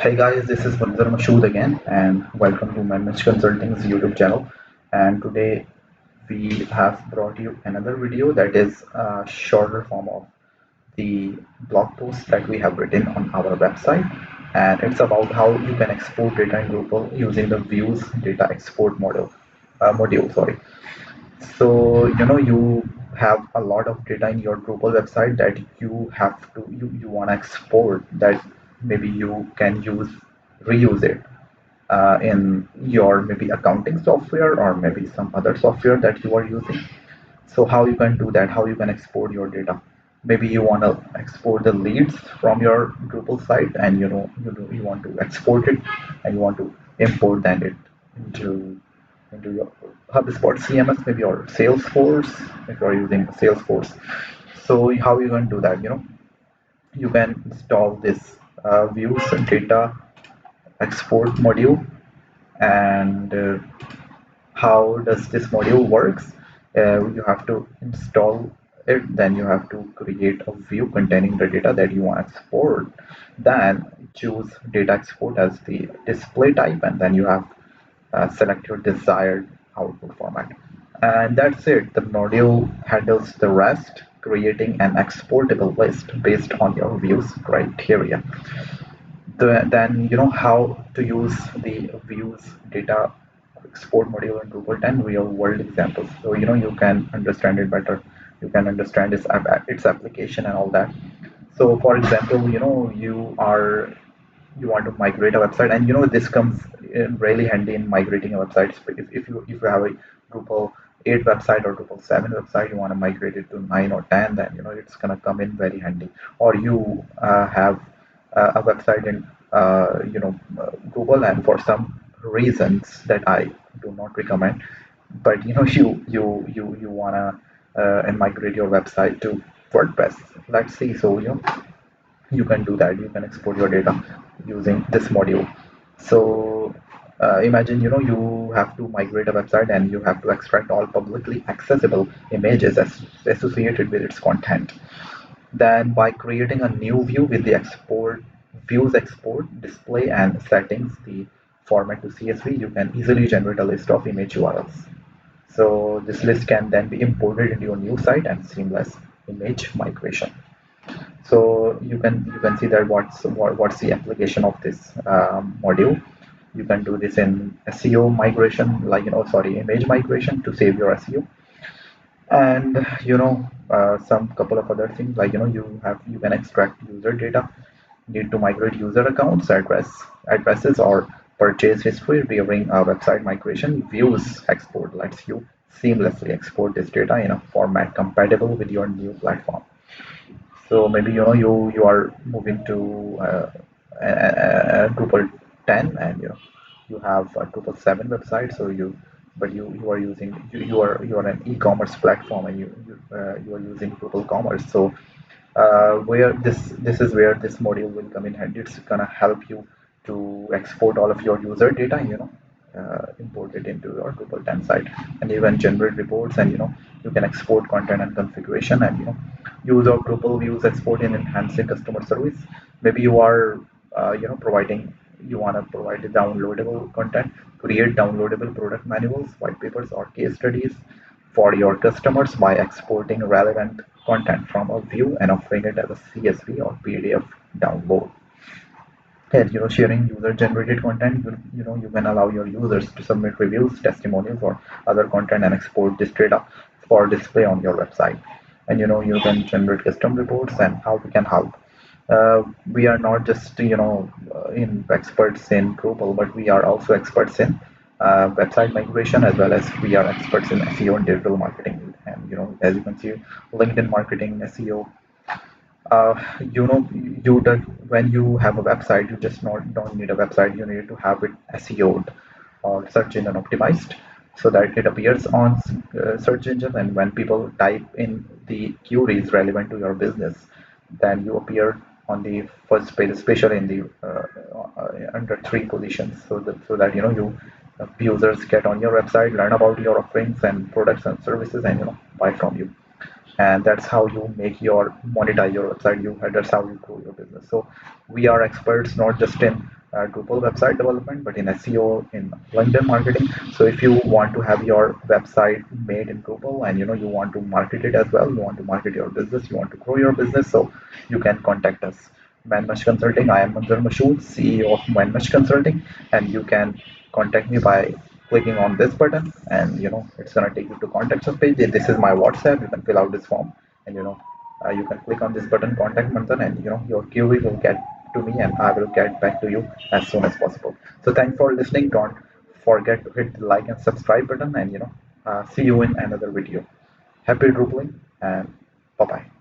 Hey guys, this is Manzar Mashhood again, and welcome to Manmash Consulting's YouTube channel. And today we have brought you another video that is a shorter form of the blog post that we have written on our website, and it's about how you can export data in Drupal using the views data export module. Sorry. So, you have a lot of data in your Drupal website that you want to export that maybe you can reuse it in your maybe accounting software or maybe some other software that you are using. So how you can do that, how you can export your data. Maybe you want to export the leads from your Drupal site and you want to export it and you want to import then it into your HubSpot CMS maybe or Salesforce if you are using Salesforce. So how you can do that? You can install this views and data export module and how does this module works. You have to install it, then you have to create a view containing the data that you want to export, then choose data export as the display type, and then you have select your desired output format, and that's it. The module handles the rest, creating an exportable list based on your views criteria. Then you know how to use the views data export module in Drupal 10 real world examples. So you can understand it better. You can understand its application and all that. So for example, you want to migrate a website, and this comes in really handy in migrating a website. If you have a Drupal 8 website or Drupal 7 website, you want to migrate it to 9 or 10, then it's gonna come in very handy. Or you have a website in Drupal, and for some reasons that I do not recommend, but you wanna migrate your website to WordPress. Let's see. So you can do that. You can export your data using this module. So imagine you have to migrate a website and you have to extract all publicly accessible images associated with its content. Then by creating a new view with the export views export display and settings the format to CSV, you can easily generate a list of image URLs. So this list can then be imported into your new site and seamless image migration. So you can see that what's the application of this module. You can do this in SEO migration, like sorry, image migration to save your SEO, and some couple of other things, like you can extract user data, need to migrate user accounts, addresses, or purchase history during a website migration. Views export lets you seamlessly export this data in a format compatible with your new platform. So maybe you are moving to Drupal 10, and you have a Drupal 7 website. So you are using you are an e-commerce platform, and you are using Drupal Commerce. So where this is where this module will come in handy. It's gonna help you to export all of your user data, and import it into your Drupal 10 site, and you can generate reports, and you can export content and configuration, and use of Drupal views export in enhancing customer service. Maybe you are providing you want to provide the downloadable content, create downloadable product manuals, white papers, or case studies for your customers by exporting relevant content from a view and offering it as a CSV or PDF download. And sharing user generated content, you can allow your users to submit reviews, testimonials, or other content and export this data for display on your website. And you can generate custom reports. And how we can help. We are not just in experts in Drupal, but we are also experts in website migration, as well as we are experts in SEO and digital marketing. And as you can see, LinkedIn marketing, SEO. uh, when you have a website, you just not don't need a website. You need to have it SEO'd or search engine optimized, so that it appears on search engine, and when people type in the queries relevant to your business, then you appear on the first page, especially in the under three positions, so that you users get on your website, learn about your offerings and products and services, and buy from you. And that's how you make your monetize your website. That's how you grow your business. So we are experts not just in Drupal website development, but in SEO, in LinkedIn marketing. So if you want to have your website made in Drupal and you want to market it as well, you want to market your business, you want to grow your business, so you can contact us. Manmash Consulting. I am Manzar Mashhood, CEO of Manmash Consulting, and you can contact me by clicking on this button, and it's gonna take you to contact us page. This is my WhatsApp. You can fill out this form, and you can click on this button, contact Manzar, and your query will get to me, and I will get back to you as soon as possible. So thanks for listening. Don't forget to hit the like and subscribe button, and see you in another video. Happy Drupal and bye bye.